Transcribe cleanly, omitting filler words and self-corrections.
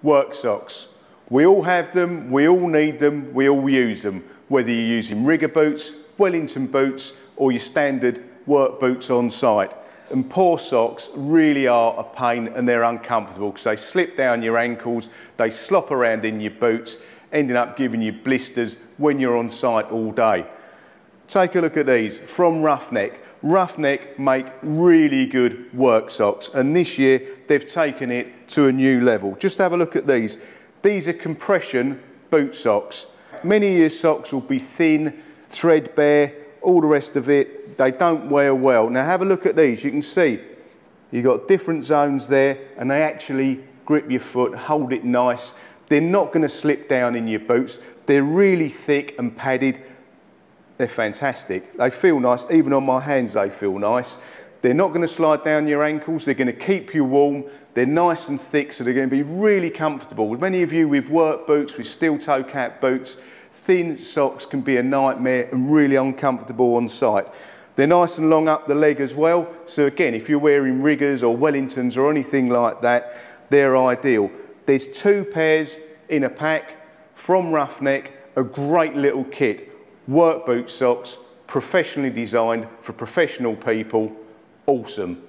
work socks. We all have them, we all need them, we all use them. Whether you're using rigger boots, Wellington boots, or your standard work boots on site. And poor socks really are a pain and they're uncomfortable because they slip down your ankles, they slop around in your boots, ending up giving you blisters when you're on site all day. Take a look at these from Roughneck. Roughneck make really good work socks, and this year they've taken it to a new level. Just have a look at these. These are compression boot socks. Many of your socks will be thin, threadbare, all the rest of it. They don't wear well. Now have a look at these. You can see you've got different zones there and they actually grip your foot, hold it nice. They're not going to slip down in your boots. They're really thick and padded. They're fantastic. They feel nice. Even on my hands they feel nice. They're not going to slide down your ankles. They're going to keep you warm. They're nice and thick, so they're going to be really comfortable. With many of you with work boots, with steel toe cap boots, thin socks can be a nightmare and really uncomfortable on site. They're nice and long up the leg as well. So again, if you're wearing riggers or Wellingtons or anything like that, they're ideal. There's 2 pairs in a pack from Roughneck, a great little kit. Work boot socks, professionally designed for professional people. Awesome.